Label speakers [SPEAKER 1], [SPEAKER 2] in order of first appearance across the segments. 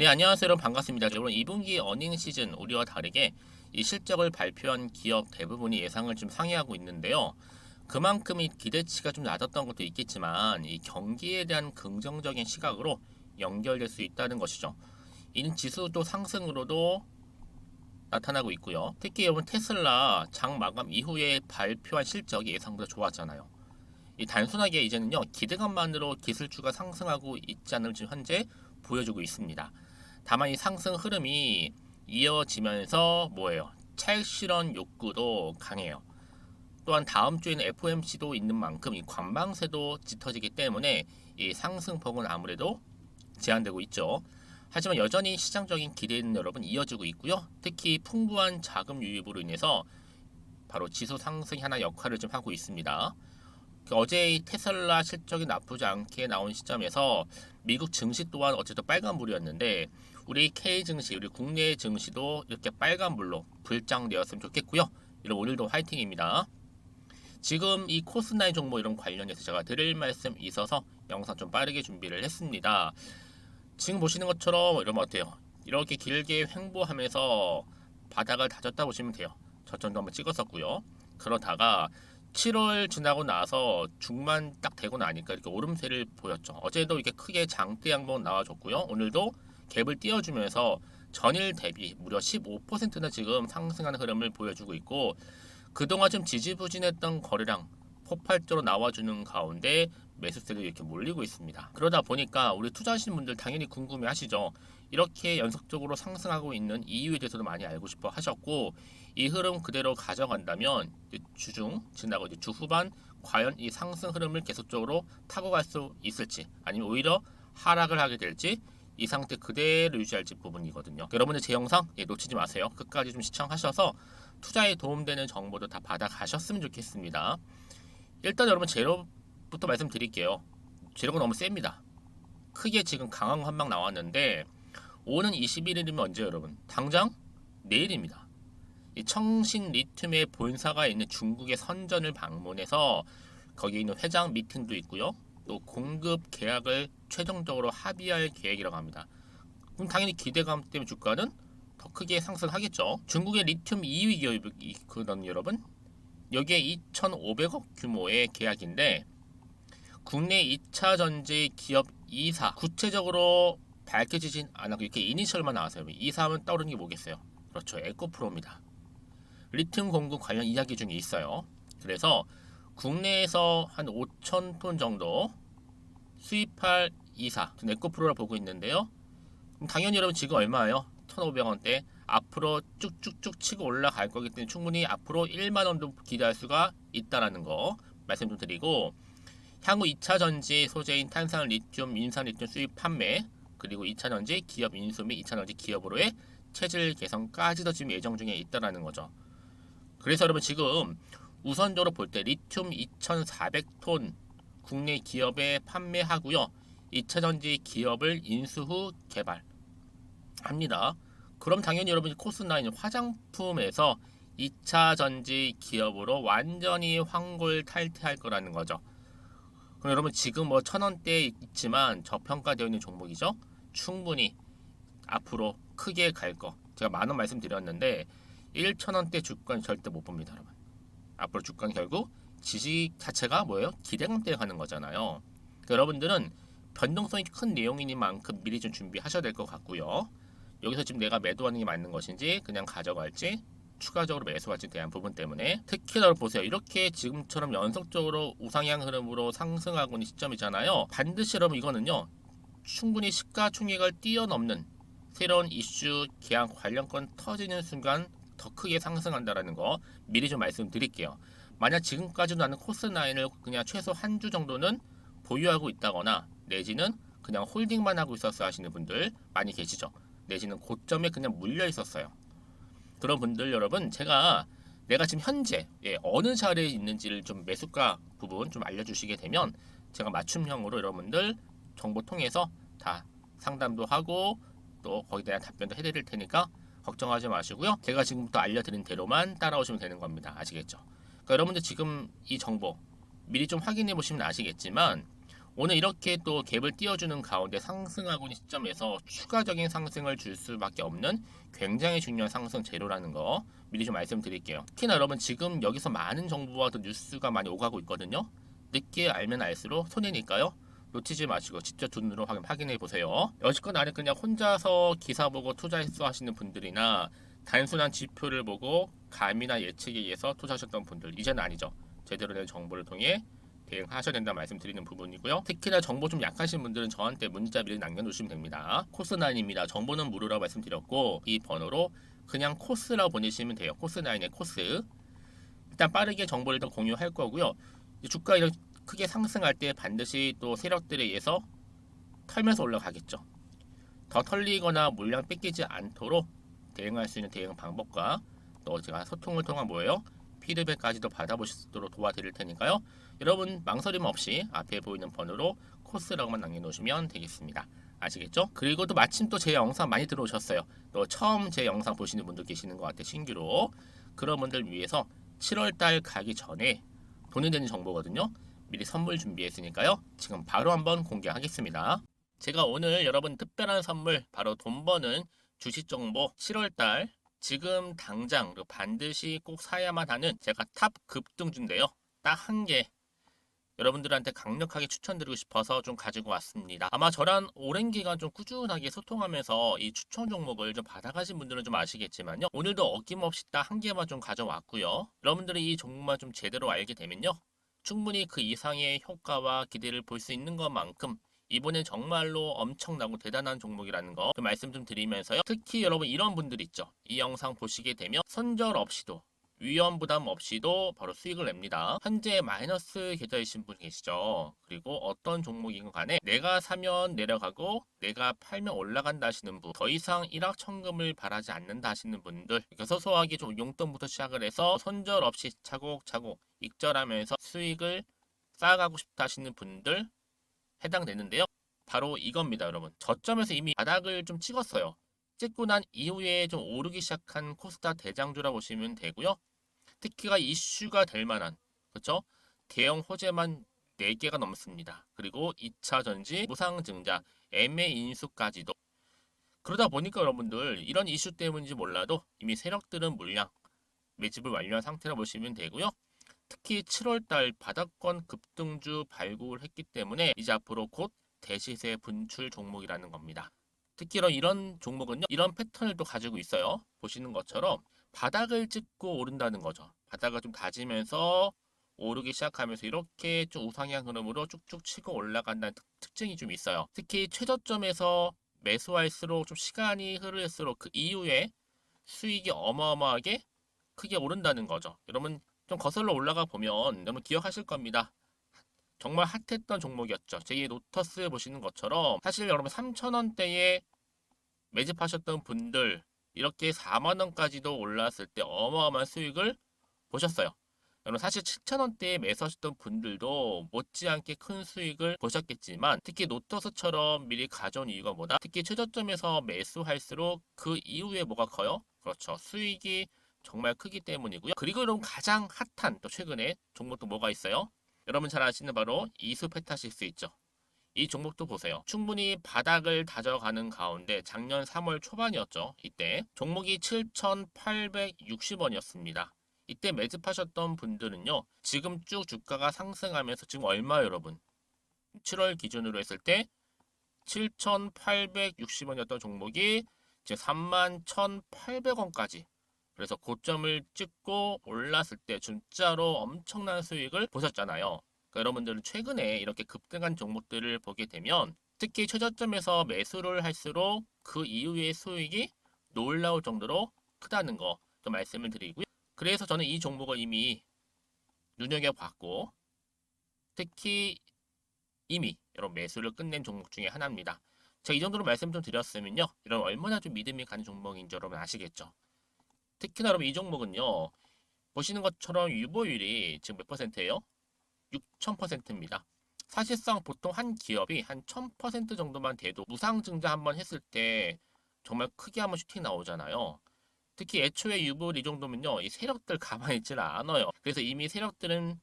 [SPEAKER 1] 네, 안녕하세요. 여러분 반갑습니다. 여러분 2분기 어닝 시즌 우리와 다르게 이 실적을 발표한 기업 대부분이 예상을 좀 상회하고 있는데요. 그만큼 이 기대치가 좀 낮았던 것도 있겠지만 이 경기에 대한 긍정적인 시각으로 연결될 수 있다는 것이죠. 이 지수도 상승으로도 나타나고 있고요. 특히 여러분 테슬라 장 마감 이후에 발표한 실적이 예상보다 좋았잖아요. 이 단순하게 이제는요 기대감만으로 기술주가 상승하고 있지 않을 지금 현재 보여주고 있습니다. 다만 이 상승 흐름이 이어지면서 뭐예요? 차익 실현 욕구도 강해요. 또한 다음 주에는 FOMC도 있는 만큼 이 관망세도 짙어지기 때문에 이 상승폭은 아무래도 제한되고 있죠. 하지만 여전히 시장적인 기대는 여러분 이어지고 있고요. 특히 풍부한 자금 유입으로 인해서 바로 지수 상승이 하나 역할을 좀 하고 있습니다. 어제 테슬라 실적이 나쁘지 않게 나온 시점에서 미국 증시 또한 어쨌든 빨간불이었는데 우리 K 증시, 우리 국내 증시도 이렇게 빨간불로 불장되었으면 좋겠고요. 여러분 오늘도 화이팅입니다. 지금 이 코스나이 종목 이런 관련해서 제가 드릴 말씀 있어서 영상 좀 빠르게 준비를 했습니다. 지금 보시는 것처럼 이러면 어때요? 이렇게 길게 횡보하면서 바닥을 다졌다 보시면 돼요. 저점도 한번 찍었었고요. 그러다가 7월 지나고 나서 중만 딱 되고 나니까 이렇게 오름세를 보였죠. 어제도 이렇게 크게 장대 양봉 나와줬고요. 오늘도 갭을 띄워주면서 전일 대비 무려 15%나 지금 상승하는 흐름을 보여주고 있고 그동안 좀 지지부진했던 거래량 폭발적으로 나와주는 가운데 매수세를 이렇게 몰리고 있습니다. 그러다 보니까 우리 투자하시는 분들 당연히 궁금해 하시죠. 이렇게 연속적으로 상승하고 있는 이유에 대해서도 많이 알고 싶어 하셨고 이 흐름 그대로 가져간다면 주중 지나고 이제 주 후반 과연 이 상승 흐름을 계속적으로 타고 갈 수 있을지 아니면 오히려 하락을 하게 될지 이 상태 그대로 유지할지 부분이거든요. 여러분들 제 영상 놓치지 마세요. 끝까지 좀 시청하셔서 투자에 도움되는 정보도 다 받아가셨으면 좋겠습니다. 일단 여러분 재료부터 말씀드릴게요. 재료가 너무 셉니다. 크게 지금 강한 한방 나왔는데 오는 21일이면 언제 여러분? 당장 내일입니다. 이 청신 리튬의 본사가 있는 중국의 선전을 방문해서 거기에 있는 회장 미팅도 있고요. 또 공급 계약을 최종적으로 합의할 계획이라고 합니다. 그럼 당연히 기대감 때문에 주가는 더 크게 상승하겠죠. 중국의 리튬 2위 기업이거든요, 여러분. 여기에 2,500억 규모의 계약인데 국내 2차 전지 기업 2사 구체적으로 밝혀지진 않았고 이렇게 이니셜만 나왔어요. 2사하면 떠오르는 게 뭐겠어요? 그렇죠. 에코프로입니다. 리튬 공급 관련 이야기 중에 있어요. 그래서 국내에서 한 5,000톤 정도 수입할 2사 에코프로라 보고 있는데요. 그럼 당연히 여러분 지금 얼마예요? 1,500원대 앞으로 쭉쭉쭉 치고 올라갈 거기 때문에 충분히 앞으로 1만원도 기대할 수가 있다라는 거 말씀 좀 드리고 향후 2차 전지 소재인 탄산 리튬, 인산 리튬 수입 판매 그리고 2차 전지 기업 인수 및 2차 전지 기업으로의 체질 개선까지도 지금 예정 중에 있다라는 거죠. 그래서 여러분 지금 우선적으로 볼 때 리튬 2,400톤 국내 기업에 판매하고요. 2차 전지 기업을 인수 후 개발합니다. 그럼 당연히 여러분 코스나인 화장품에서 2차 전지 기업으로 완전히 황골 탈퇴할 거라는 거죠. 그럼 여러분 지금 뭐 1,000원대에 있지만 저평가되어 있는 종목이죠. 충분히 앞으로 크게 갈 거. 제가 많은 말씀드렸는데 1,000원대 주가는 절대 못 봅니다, 여러분. 앞으로 주가는 결국 지지 자체가 뭐예요? 기대감 때문에 가는 거잖아요. 그러니까 여러분들은 변동성이 큰 내용이니만큼 미리 좀 준비하셔야 될 것 같고요. 여기서 지금 내가 매도하는 게 맞는 것인지 그냥 가져갈지 추가적으로 매수할지에 대한 부분 때문에 특히 여러분 보세요. 이렇게 지금처럼 연속적으로 우상향 흐름으로 상승하고 있는 시점이잖아요. 반드시 여러분 이거는요. 충분히 시가총액을 뛰어넘는 새로운 이슈 계약 관련권 터지는 순간 더 크게 상승한다라는 거 미리 좀 말씀드릴게요. 만약 지금까지도 나는 코스나인을 그냥 최소 한 주 정도는 보유하고 있다거나 내지는 그냥 홀딩만 하고 있었어 하시는 분들 많이 계시죠. 내지는 고점에 그냥 물려 있었어요. 그런 분들 여러분 내가 지금 현재 어느 자리에 있는지를 좀 매수가 부분 좀 알려주시게 되면 제가 맞춤형으로 여러분들 정보 통해서 다 상담도 하고 또 거기에 대한 답변도 해드릴 테니까 걱정하지 마시고요. 제가 지금부터 알려드린 대로만 따라오시면 되는 겁니다. 아시겠죠? 그러니까 여러분들 지금 이 정보 미리 좀 확인해 보시면 아시겠지만 오늘 이렇게 또 갭을 띄워주는 가운데 상승하고 있는 시점에서 추가적인 상승을 줄 수밖에 없는 굉장히 중요한 상승 재료라는 거 미리 좀 말씀드릴게요. 특히나 여러분 지금 여기서 많은 정보와 또 뉴스가 많이 오가고 있거든요. 늦게 알면 알수록 손해니까요. 놓치지 마시고 직접 눈으로 확인해 보세요. 여지껏 나는 그냥 혼자서 기사 보고 투자했어 하시는 분들이나 단순한 지표를 보고 감이나 예측에 의해서 투자하셨던 분들 이제는 아니죠. 제대로 된 정보를 통해 대응하셔야 된다 말씀드리는 부분이고요. 특히나 정보 좀 약하신 분들은 저한테 문자 미리 남겨주시면 됩니다. 코스9입니다. 정보는 무료라고 말씀드렸고 이 번호로 그냥 코스라고 보내시면 돼요. 코스9의 코스. 일단 빠르게 정보를 좀 공유할 거고요. 주가 이렇게 크게 상승할 때 반드시 또 세력들에 의해서 털면서 올라가겠죠. 더 털리거나 물량 뺏기지 않도록 대응할 수 있는 대응 방법과 또 제가 소통을 통한 뭐예요? 피드백까지도 받아보실 수 있도록 도와드릴 테니까요. 여러분 망설임 없이 앞에 보이는 번호로 코스라고만 남겨놓으시면 되겠습니다. 아시겠죠? 그리고 또 마침 또 제 영상 많이 들어오셨어요. 또 처음 제 영상 보시는 분들 계시는 것 같아요. 신규로. 그런 분들 위해서 7월달 가기 전에 돈이 되는 정보거든요. 미리 선물 준비했으니까요. 지금 바로 한번 공개하겠습니다. 제가 오늘 여러분 특별한 선물 바로 돈 버는 주식 정보 7월달 지금 당장 반드시 꼭 사야만 하는 제가 탑 급등주인데요. 딱 한 개 여러분들한테 강력하게 추천드리고 싶어서 좀 가지고 왔습니다. 아마 저랑 오랜 기간 좀 꾸준하게 소통하면서 이 추천 종목을 좀 받아가신 분들은 좀 아시겠지만요. 오늘도 어김없이 딱 한 개만 좀 가져왔고요. 여러분들이 이 종목만 좀 제대로 알게 되면요. 충분히 그 이상의 효과와 기대를 볼 수 있는 것만큼 이번엔 정말로 엄청나고 대단한 종목이라는 거 그 말씀 좀 드리면서요. 특히 여러분 이런 분들 있죠. 이 영상 보시게 되면 손절 없이도 위험 부담 없이도 바로 수익을 냅니다. 현재 마이너스 계좌이신 분 계시죠. 그리고 어떤 종목이건 간에 내가 사면 내려가고 내가 팔면 올라간다 하시는 분, 더 이상 일확천금을 바라지 않는다 하시는 분들, 소소하게 좀 용돈부터 시작을 해서 손절 없이 차곡차곡 익절하면서 수익을 쌓아가고 싶다 하시는 분들 해당되는데요. 바로 이겁니다, 여러분. 저점에서 이미 바닥을 좀 찍었어요. 찍고 난 이후에 좀 오르기 시작한 코스닥 대장주라 보시면 되고요. 특히가 이슈가 될 만한, 그렇죠? 대형 호재만 4개가 넘습니다. 그리고 2차 전지, 무상증자, 애매 인수까지도. 그러다 보니까 여러분들 이런 이슈 때문인지 몰라도 이미 세력들은 물량 매집을 완료한 상태라 보시면 되고요. 특히 7월달 바닥권 급등주 발굴을 했기 때문에 이제 앞으로 곧 대시세 분출 종목이라는 겁니다. 특히 이런 종목은요, 이런 패턴을 또 가지고 있어요. 보시는 것처럼 바닥을 찍고 오른다는 거죠. 바닥을 좀 다지면서 오르기 시작하면서 이렇게 좀 우상향 흐름으로 쭉쭉 치고 올라간다는 특징이 좀 있어요. 특히 최저점에서 매수할수록 좀 시간이 흐를수록 그 이후에 수익이 어마어마하게 크게 오른다는 거죠. 여러분 좀 거슬러 올라가 보면 여러분 기억하실 겁니다. 정말 핫했던 종목이었죠. 제2 노터스 보시는 것처럼 사실 여러분 3,000원대에 매집하셨던 분들 이렇게 4만 원까지도 올랐을 때 어마어마한 수익을 보셨어요. 여러분 사실 7,000원대에 매수하셨던 분들도 못지않게 큰 수익을 보셨겠지만 특히 노터스처럼 미리 가져온 이유가 뭐다? 특히 최저점에서 매수할수록 그 이후에 뭐가 커요? 그렇죠. 수익이 정말 크기 때문이고요. 그리고 여러분 가장 핫한 또 최근에 종목도 뭐가 있어요? 여러분 잘 아시는 바로 이수페타시스 있죠. 이 종목도 보세요. 충분히 바닥을 다져가는 가운데 작년 3월 초반이었죠. 이때 종목이 7,860원이었습니다. 이때 매집하셨던 분들은요. 지금 쭉 주가가 상승하면서 지금 얼마 여러분? 7월 기준으로 했을 때 7,860원이었던 종목이 이제 31,800원까지 그래서 고점을 찍고 올랐을 때 진짜로 엄청난 수익을 보셨잖아요. 그러니까 여러분들은 최근에 이렇게 급등한 종목들을 보게 되면 특히 최저점에서 매수를 할수록 그 이후의 수익이 놀라울 정도로 크다는 거 좀 말씀을 드리고요. 그래서 저는 이 종목을 이미 눈여겨봤고 특히 이미 여러분 매수를 끝낸 종목 중에 하나입니다. 제가 이 정도로 말씀 좀 드렸으면요. 이런 얼마나 좀 믿음이 가는 종목인지 여러분 아시겠죠? 특히나 여러분 이 종목은요. 보시는 것처럼 유보율이 지금 몇 퍼센트예요? 6,000%입니다. 사실상 보통 한 기업이 한 1,000% 정도만 돼도 무상증자 한번 했을 때 정말 크게 한번 슈팅 나오잖아요. 특히 애초에 유보율 이 정도면요. 이 세력들 가만히 있질 않아요. 그래서 이미 세력들은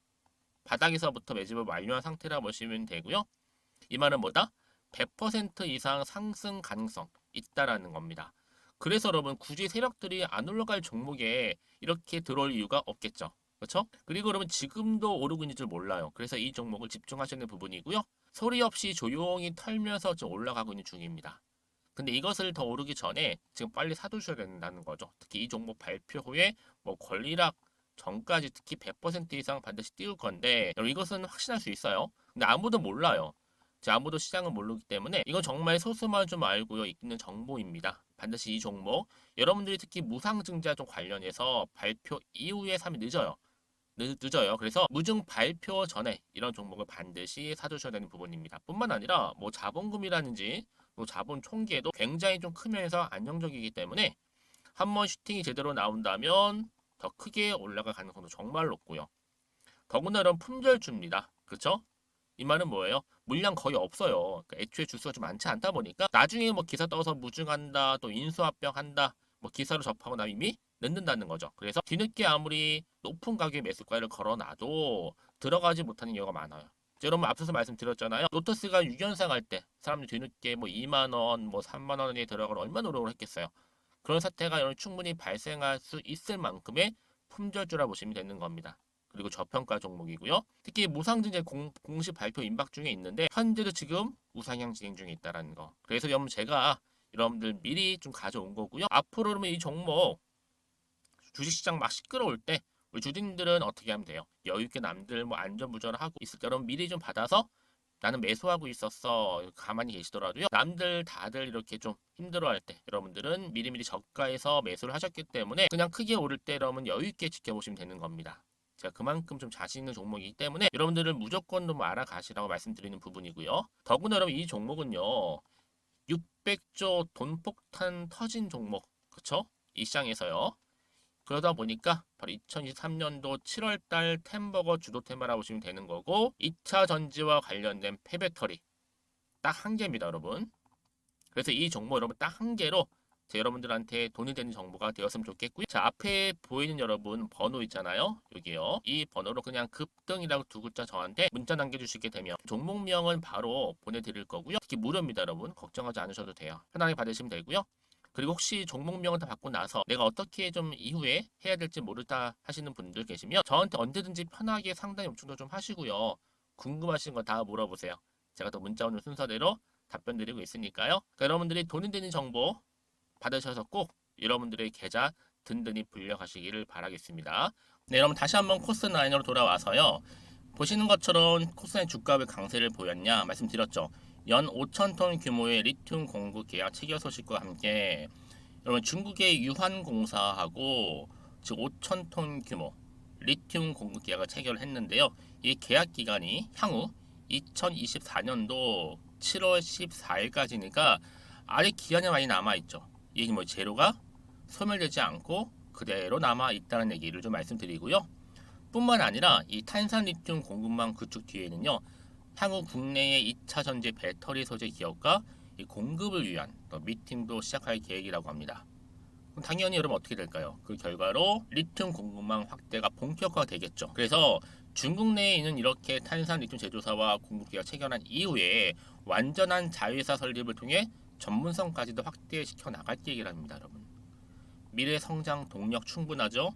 [SPEAKER 1] 바닥에서부터 매집을 완료한 상태라 보시면 되고요. 이 말은 뭐다? 100% 이상 상승 가능성 있다라는 겁니다. 그래서 여러분 굳이 세력들이 안 올라갈 종목에 이렇게 들어올 이유가 없겠죠. 그렇죠? 그리고 여러분 지금도 오르고 있는 줄 몰라요. 그래서 이 종목을 집중하시는 부분이고요. 소리 없이 조용히 털면서 좀 올라가고 있는 중입니다. 근데 이것을 더 오르기 전에 지금 빨리 사두셔야 된다는 거죠. 특히 이 종목 발표 후에 뭐 권리락 전까지 특히 100% 이상 반드시 띄울 건데 여러분 이것은 확신할 수 있어요. 근데 아무도 몰라요. 아무도 시장을 모르기 때문에 이건 정말 소수만 좀 알고요 있는 정보입니다. 반드시 이 종목 여러분들이 특히 무상증자 좀 관련해서 발표 이후에 사면 늦어요. 늦어요. 그래서 무증 발표 전에 이런 종목을 반드시 사두셔야 되는 부분입니다. 뿐만 아니라 뭐 자본금이라든지 또 자본 총계도 굉장히 좀 크면서 안정적이기 때문에 한번 슈팅이 제대로 나온다면 더 크게 올라갈 가능성도 정말 높고요. 더구나 이런 품절주입니다. 그렇죠? 이 말은 뭐예요? 물량 거의 없어요. 그러니까 애초에 주수가 좀 많지 않다 보니까 나중에 뭐 기사 떠서 무증한다, 또 인수합병한다, 뭐 기사로 접하고 나면 이미 늦는다는 거죠. 그래서 뒤늦게 아무리 높은 가격의 매수가를 걸어놔도 들어가지 못하는 경우가 많아요. 여러분 앞서서 말씀드렸잖아요. 로터스가 6연상 할 때 사람들이 뒤늦게 뭐 2만 원, 뭐 3만 원에 들어가면 얼마나 노력을 했겠어요. 그런 사태가 충분히 발생할 수 있을 만큼의 품절주라 보시면 되는 겁니다. 그리고 저평가 종목이고요. 특히 무상증자 공식 발표 임박 중에 있는데 현재도 지금 우상향 진행 중에 있다는 거. 그래서 여러분 제가 여러분들 미리 좀 가져온 거고요. 앞으로 그러면 이 종목 주식시장 막 시끄러울 때 우리 주주님들은 어떻게 하면 돼요? 여유있게 남들 뭐 안전부전하고 있을 때 여러분 미리 좀 받아서 나는 매수하고 있었어 가만히 계시더라도요 남들 다들 이렇게 좀 힘들어할 때 여러분들은 미리미리 저가에서 매수를 하셨기 때문에 그냥 크게 오를 때 여러분 여유있게 지켜보시면 되는 겁니다. 제가 그만큼 좀 자신 있는 종목이기 때문에 여러분들은 무조건 좀 알아가시라고 말씀드리는 부분이고요. 더구나 여러분 이 종목은요 600조 돈폭탄 터진 종목 그쵸? 이 시장에서요. 그러다 보니까 바로 2023년도 7월달 템버거 주도 테마라고 보시면 되는 거고 2차 전지와 관련된 폐배터리 딱 한 개입니다 여러분. 그래서 이 정보 여러분 딱 한 개로 여러분들한테 돈이 되는 정보가 되었으면 좋겠고요. 자 앞에 보이는 여러분 번호 있잖아요. 여기요. 이 번호로 그냥 급등이라고 두 글자 저한테 문자 남겨주시게 되면 종목명은 바로 보내드릴 거고요. 특히 무료입니다 여러분. 걱정하지 않으셔도 돼요. 편하게 받으시면 되고요. 그리고 혹시 종목명을 다 받고 나서 내가 어떻게 좀 이후에 해야 될지 모르다 하시는 분들 계시면 저한테 언제든지 편하게 상담 요청도 좀 하시고요. 궁금하신 거 다 물어보세요. 제가 또 문자 오는 순서대로 답변 드리고 있으니까요. 그러니까 여러분들이 돈이 되는 정보 받으셔서 꼭 여러분들의 계좌 든든히 불려가시기를 바라겠습니다. 네, 여러분 다시 한번 코스9으로 돌아와서요. 보시는 것처럼 코스9 주가의 강세를 보였냐 말씀드렸죠. 연 5,000톤 규모의 리튬 공급 계약 체결 소식과 함께 여러분 중국의 유한공사하고 즉 5,000톤 규모 리튬 공급 계약을 체결했는데요. 이 계약 기간이 향후 2024년도 7월 14일까지니까 아직 기한이 많이 남아있죠. 이게 뭐 재료가 소멸되지 않고 그대로 남아있다는 얘기를 좀 말씀드리고요. 뿐만 아니라 이 탄산 리튬 공급망 구축 뒤에는요. 향후 국내의 2차 전지 배터리 소재 기업과 이 공급을 위한 미팅도 시작할 계획이라고 합니다. 그럼 당연히 여러분 어떻게 될까요? 그 결과로 리튬 공급망 확대가 본격화가 되겠죠. 그래서 중국 내에 있는 이렇게 탄산 리튬 제조사와 공급 계약 체결한 이후에 완전한 자회사 설립을 통해 전문성까지도 확대시켜 나갈 계획이랍니다, 여러분. 미래 성장 동력 충분하죠?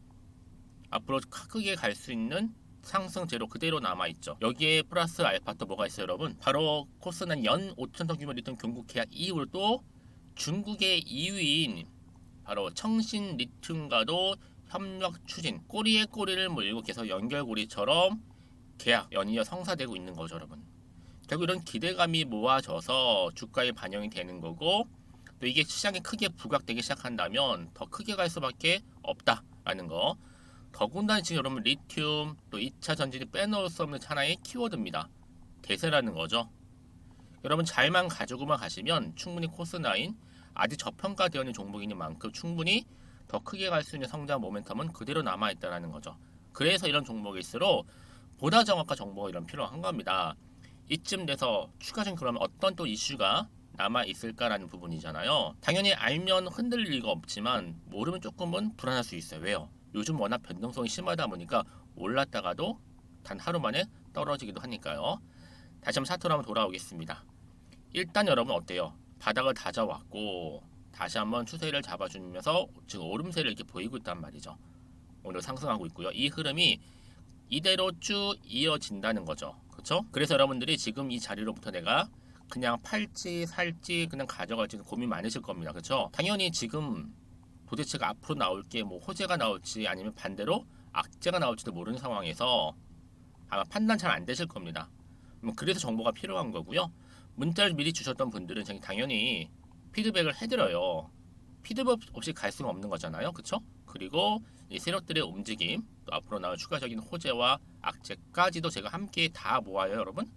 [SPEAKER 1] 앞으로 크게 갈 수 있는 상승 재료 그대로 남아있죠. 여기에 플러스 알파 또 뭐가 있어요 여러분? 바로 코스는 연 5,000톤 규모 리튬 공급 계약 이후로 또 중국의 2위인 바로 청신 리튬과도 협력 추진 꼬리에 꼬리를 물고 계속 연결고리처럼 계약 연이어 성사되고 있는 거죠 여러분. 결국 이런 기대감이 모아져서 주가에 반영이 되는 거고 또 이게 시장에 크게 부각되기 시작한다면 더 크게 갈 수밖에 없다라는 거. 더군다나 지금 여러분 리튬 또 2차 전지를 빼놓을 수 없는 하나의 키워드입니다. 대세라는 거죠. 여러분 잘만 가지고만 가시면 충분히 코스9 아직 저평가되어 있는 종목인 만큼 충분히 더 크게 갈 수 있는 성장 모멘텀은 그대로 남아있다는 거죠. 그래서 이런 종목일수록 보다 정확한 정보가 이런 필요한 겁니다. 이쯤 돼서 추가적인 그러면 어떤 또 이슈가 남아있을까라는 부분이잖아요. 당연히 알면 흔들릴 리가 없지만 모르면 조금은 불안할 수 있어요. 왜요? 요즘 워낙 변동성이 심하다 보니까 올랐다가도 단 하루 만에 떨어지기도 하니까요. 다시 한번 차트로 한번 돌아오겠습니다. 일단 여러분 어때요? 바닥을 다져왔고 다시 한번 추세를 잡아주면서 지금 오름세를 이렇게 보이고 있단 말이죠. 오늘 상승하고 있고요. 이 흐름이 이대로 쭉 이어진다는 거죠. 그렇죠? 그래서 여러분들이 지금 이 자리로부터 내가 그냥 팔지 살지 그냥 가져갈지 고민 많으실 겁니다. 그렇죠? 당연히 지금 도대체가 앞으로 나올 게 뭐 호재가 나올지 아니면 반대로 악재가 나올지도 모르는 상황에서 아마 판단 잘 안 되실 겁니다. 그래서 정보가 필요한 거고요. 문자를 미리 주셨던 분들은 당연히 피드백을 해드려요. 피드백 없이 갈 수는 없는 거잖아요. 그쵸? 그리고 이 세력들의 움직임, 또 앞으로 나올 추가적인 호재와 악재까지도 제가 함께 다 모아요, 여러분.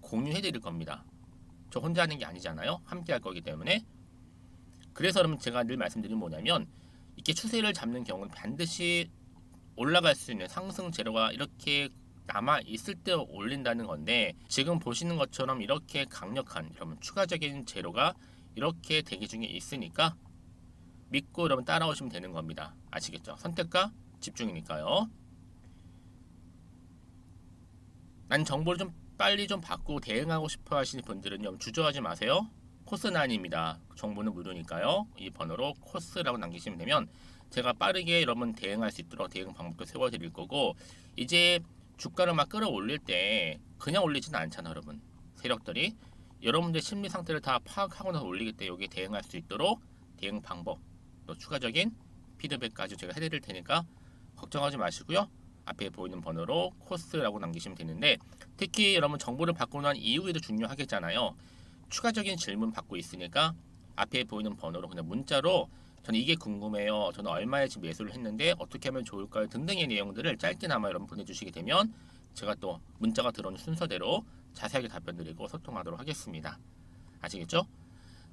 [SPEAKER 1] 공유해드릴 겁니다. 저 혼자 하는 게 아니잖아요. 함께 할 거기 때문에. 그래서 여러분 제가 늘 말씀드린 뭐냐면 이렇게 추세를 잡는 경우는 반드시 올라갈 수 있는 상승 재료가 이렇게 남아 있을 때 올린다는 건데 지금 보시는 것처럼 이렇게 강력한 여러분 추가적인 재료가 이렇게 대기 중에 있으니까 믿고 여러분 따라오시면 되는 겁니다. 아시겠죠? 선택과 집중이니까요. 난 정보를 좀 빨리 좀 받고 대응하고 싶어 하시는 분들은 주저하지 마세요. 코스9입니다. 정보는 무료니까요. 이 번호로 코스라고 남기시면 되면 제가 빠르게 여러분 대응할 수 있도록 대응 방법도 세워드릴 거고 이제 주가를 막 끌어올릴 때 그냥 올리지는 않잖아요, 여러분. 세력들이 여러분들 심리 상태를 다 파악하고 나서 올리기 때문에 여기에 대응할 수 있도록 대응 방법 또 추가적인 피드백까지 제가 해드릴 테니까 걱정하지 마시고요. 앞에 보이는 번호로 코스라고 남기시면 되는데 특히 여러분 정보를 받고 난 이후에도 중요하겠잖아요. 추가적인 질문 받고 있으니까 앞에 보이는 번호로 그냥 문자로 저는 이게 궁금해요. 저는 얼마에 지금 매수를 했는데 어떻게 하면 좋을까요? 등등의 내용들을 짧게나마 여러분 보내주시게 되면 제가 또 문자가 들어오는 순서대로 자세하게 답변드리고 소통하도록 하겠습니다. 아시겠죠?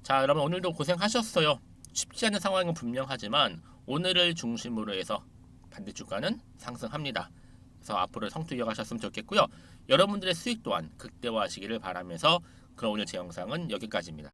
[SPEAKER 1] 자, 여러분 오늘도 고생하셨어요. 쉽지 않은 상황은 분명하지만 오늘을 중심으로 해서 반대 주가는 상승합니다. 그래서 앞으로 성투 이어가셨으면 좋겠고요. 여러분들의 수익 또한 극대화하시기를 바라면서 그럼 오늘 제 영상은 여기까지입니다.